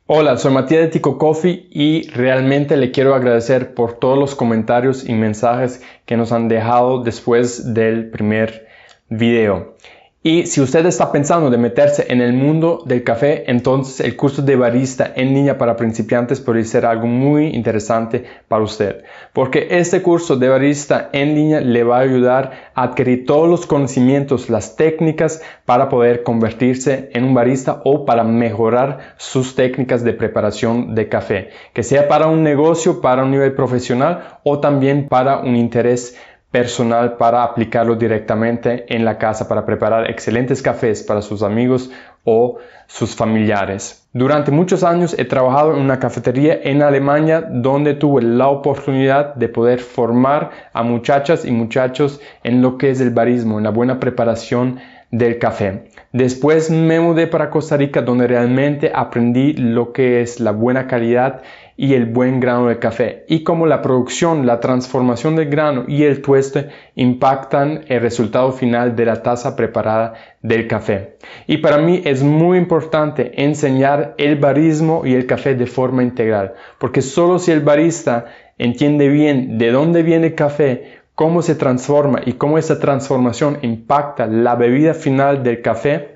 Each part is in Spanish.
Hola, soy Matías de Tico Coffee y realmente le quiero agradecer por todos los comentarios y mensajes que nos han dejado después del primer video. Y si usted está pensando de meterse en el mundo del café, entonces el curso de barista en línea para principiantes podría ser algo muy interesante para usted. Porque este curso de barista en línea le va a ayudar a adquirir todos los conocimientos, las técnicas para poder convertirse en un barista o para mejorar sus técnicas de preparación de café. Que sea para un negocio, para un nivel profesional o también para un interés personal para aplicarlo directamente en la casa para preparar excelentes cafés para sus amigos o sus familiares. Durante muchos años he trabajado en una cafetería en Alemania donde tuve la oportunidad de poder formar a muchachas y muchachos en lo que es el barismo, en la buena preparación del café. Después me mudé para Costa Rica donde realmente aprendí lo que es la buena calidad y el buen grano de café y cómo la producción, la transformación del grano y el tueste impactan el resultado final de la taza preparada del café. Y para mí es muy importante enseñar el barismo y el café de forma integral, porque solo si el barista entiende bien de dónde viene el café, cómo se transforma y cómo esa transformación impacta la bebida final del café,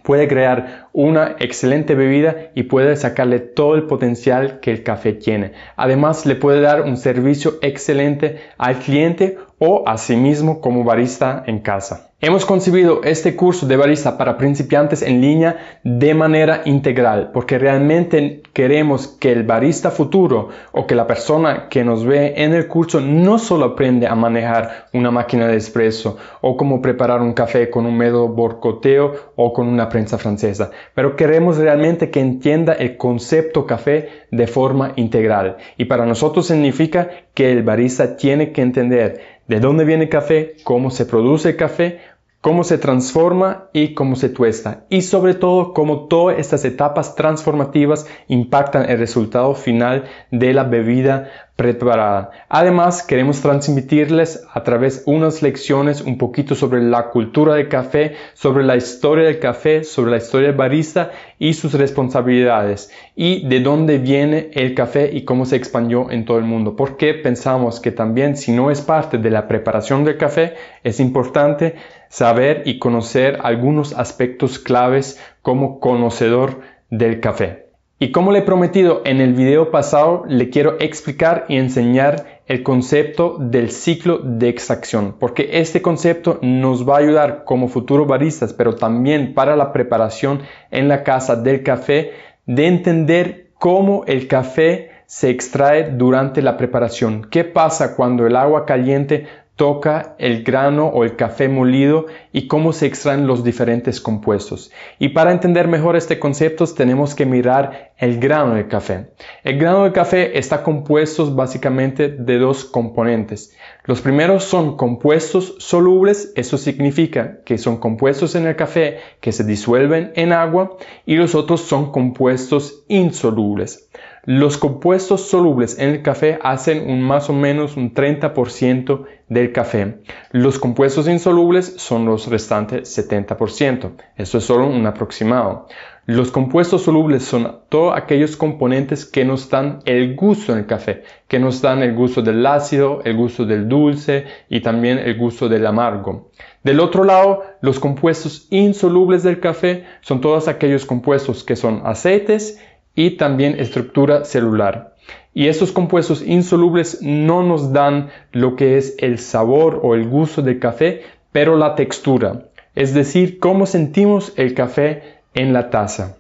puede crear una excelente bebida y puede sacarle todo el potencial que el café tiene. Además, le puede dar un servicio excelente al cliente o a sí mismo como barista en casa. Hemos concebido este curso de barista para principiantes en línea de manera integral porque realmente queremos que el barista futuro o que la persona que nos ve en el curso no solo aprende a manejar una máquina de espresso o cómo preparar un café con un método borcoteo o con una prensa francesa, pero queremos realmente que entienda el concepto café de forma integral. Y para nosotros significa que el barista tiene que entender de dónde viene el café, cómo se produce el café, cómo se transforma y cómo se tuesta. Y sobre todo, cómo todas estas etapas transformativas impactan el resultado final de la bebida preparada. Además, queremos transmitirles a través de unas lecciones un poquito sobre la cultura del café, sobre la historia del café, sobre la historia del barista y sus responsabilidades y de dónde viene el café y cómo se expandió en todo el mundo. Porque pensamos que también si no es parte de la preparación del café, es importante saber y conocer algunos aspectos claves como conocedor del café. Y como le he prometido en el video pasado, le quiero explicar y enseñar el concepto del ciclo de extracción, porque este concepto nos va a ayudar como futuros baristas, pero también para la preparación en la casa del café, de entender cómo el café se extrae durante la preparación. ¿Qué pasa cuando el agua caliente toca el grano o el café molido y cómo se extraen los diferentes compuestos? Y para entender mejor este concepto tenemos que mirar el grano de café. El grano de café está compuesto básicamente de dos componentes. Los primeros son compuestos solubles, eso significa que son compuestos en el café que se disuelven en agua, y los otros son compuestos insolubles. Los compuestos solubles en el café hacen más o menos un 30% del café. Los compuestos insolubles son los restantes 70%. Esto es solo un aproximado. Los compuestos solubles son todos aquellos componentes que nos dan el gusto en el café, que nos dan el gusto del ácido, el gusto del dulce y también el gusto del amargo. Del otro lado, los compuestos insolubles del café son todos aquellos compuestos que son aceites y también estructura celular. Y estos compuestos insolubles no nos dan lo que es el sabor o el gusto del café, pero la textura, es decir, cómo sentimos el café en la taza.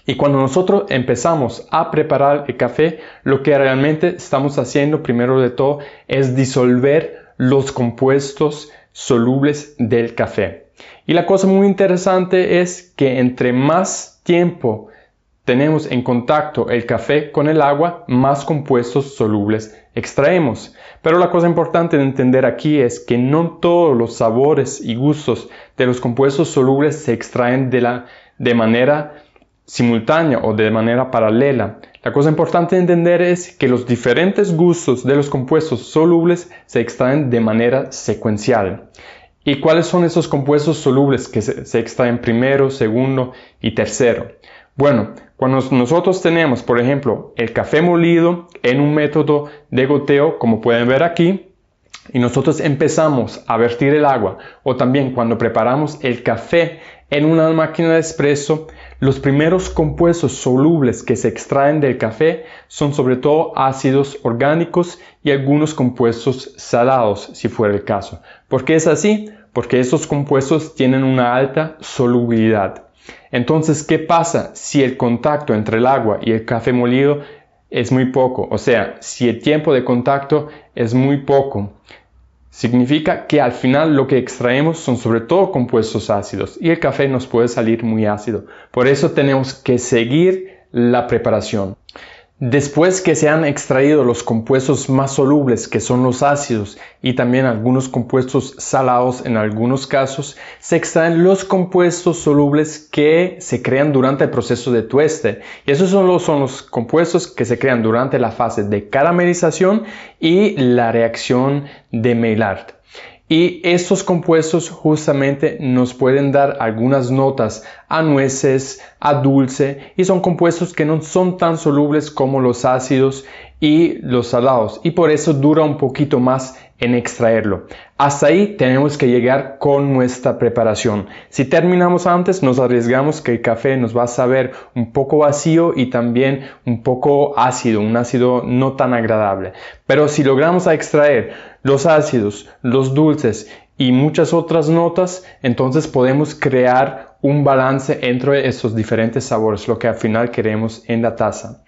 Y cuando nosotros empezamos a preparar el café, lo que realmente estamos haciendo primero de todo es disolver los compuestos solubles del café. Y la cosa muy interesante es que entre más tiempo tenemos en contacto el café con el agua, más compuestos solubles extraemos. Pero la cosa importante de entender aquí es que no todos los sabores y gustos de los compuestos solubles se extraen de manera simultánea o de manera paralela. La cosa importante de entender es que los diferentes gustos de los compuestos solubles se extraen de manera secuencial. ¿Y cuáles son esos compuestos solubles que se extraen primero, segundo y tercero? Bueno, cuando nosotros tenemos, por ejemplo, el café molido en un método de goteo, como pueden ver aquí, y nosotros empezamos a vertir el agua, o también cuando preparamos el café en una máquina de espresso, los primeros compuestos solubles que se extraen del café son sobre todo ácidos orgánicos y algunos compuestos salados, si fuera el caso. ¿Por qué es así? Porque esos compuestos tienen una alta solubilidad. Entonces, ¿qué pasa si el contacto entre el agua y el café molido es muy poco? O sea, si el tiempo de contacto es muy poco, significa que al final lo que extraemos son sobre todo compuestos ácidos y el café nos puede salir muy ácido. Por eso tenemos que seguir la preparación. Después que se han extraído los compuestos más solubles, que son los ácidos, y también algunos compuestos salados en algunos casos, se extraen los compuestos solubles que se crean durante el proceso de tueste. Y esos son los compuestos que se crean durante la fase de caramelización y la reacción de Maillard. Y estos compuestos justamente nos pueden dar algunas notas a nueces, a dulce, y son compuestos que no son tan solubles como los ácidos y los salados, y por eso dura un poquito más en extraerlo. Hasta ahí tenemos que llegar con nuestra preparación. Si terminamos antes, nos arriesgamos que el café nos va a saber un poco vacío y también un poco ácido, un ácido no tan agradable. Pero si logramos extraer los ácidos, los dulces y muchas otras notas, entonces podemos crear un balance entre esos diferentes sabores, lo que al final queremos en la taza.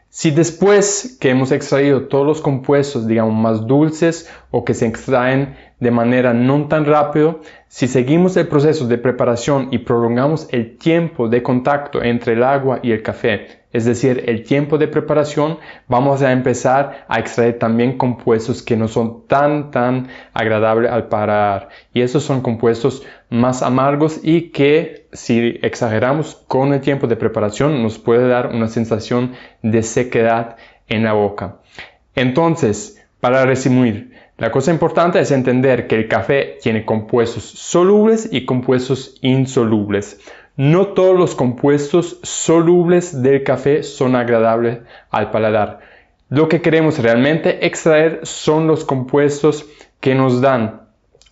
Si después que hemos extraído todos los compuestos, digamos, más dulces o que se extraen de manera no tan rápido, si seguimos el proceso de preparación y prolongamos el tiempo de contacto entre el agua y el café, es decir, el tiempo de preparación, vamos a empezar a extraer también compuestos que no son tan agradables al paladar. Y esos son compuestos más amargos y que si exageramos con el tiempo de preparación nos puede dar una sensación de sequedad en la boca. Entonces, para resumir, la cosa importante es entender que el café tiene compuestos solubles y compuestos insolubles. No todos los compuestos solubles del café son agradables al paladar. Lo que queremos realmente extraer son los compuestos que nos dan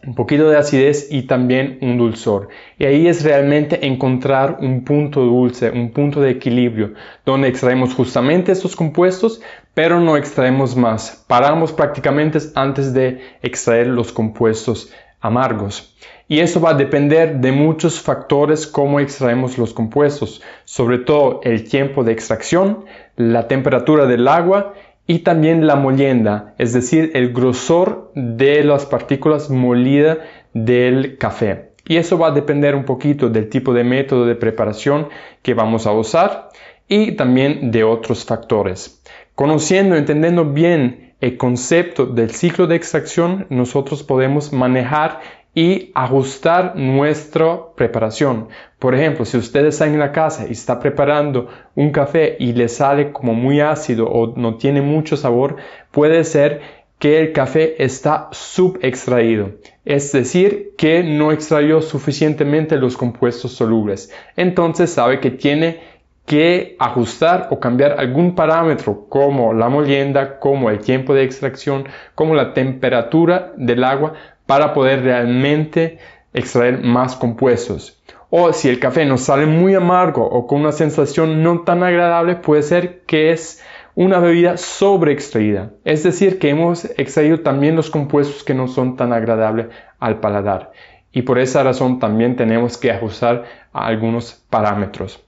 un poquito de acidez y también un dulzor. Y ahí es realmente encontrar un punto dulce, un punto de equilibrio, donde extraemos justamente estos compuestos, pero no extraemos más. Paramos prácticamente antes de extraer los compuestos amargos. Y eso va a depender de muchos factores cómo extraemos los compuestos, sobre todo el tiempo de extracción, la temperatura del agua y también la molienda, es decir, el grosor de las partículas molidas del café. Y eso va a depender un poquito del tipo de método de preparación que vamos a usar y también de otros factores. Conociendo, entendiendo bien el concepto del ciclo de extracción, nosotros podemos manejar y ajustar nuestra preparación. Por ejemplo, si usted está en la casa y está preparando un café y le sale como muy ácido o no tiene mucho sabor, puede ser que el café está subextraído, es decir, que no extrayó suficientemente los compuestos solubles. Entonces sabe que tiene que ajustar o cambiar algún parámetro como la molienda, como el tiempo de extracción, como la temperatura del agua para poder realmente extraer más compuestos. O si el café nos sale muy amargo o con una sensación no tan agradable, puede ser que es una bebida sobreextraída. Es decir, que hemos extraído también los compuestos que no son tan agradables al paladar. Y por esa razón también tenemos que ajustar a algunos parámetros.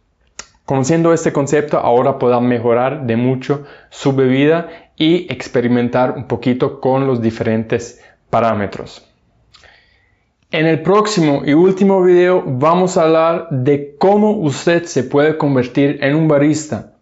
Conociendo este concepto, ahora podrán mejorar de mucho su bebida y experimentar un poquito con los diferentes parámetros. En el próximo y último video vamos a hablar de cómo usted se puede convertir en un barista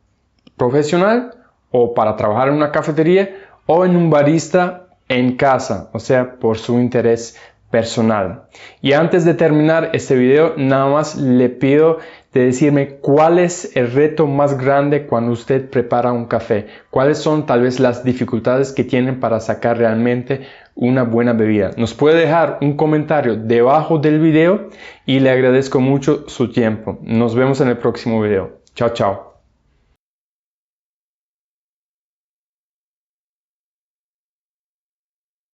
profesional o para trabajar en una cafetería o en un barista en casa, o sea, por su interés personal. Y antes de terminar este video, nada más le pido de decirme cuál es el reto más grande cuando usted prepara un café. Cuáles son tal vez las dificultades que tienen para sacar realmente una buena bebida. Nos puede dejar un comentario debajo del video y le agradezco mucho su tiempo. Nos vemos en el próximo video. Chao, chao.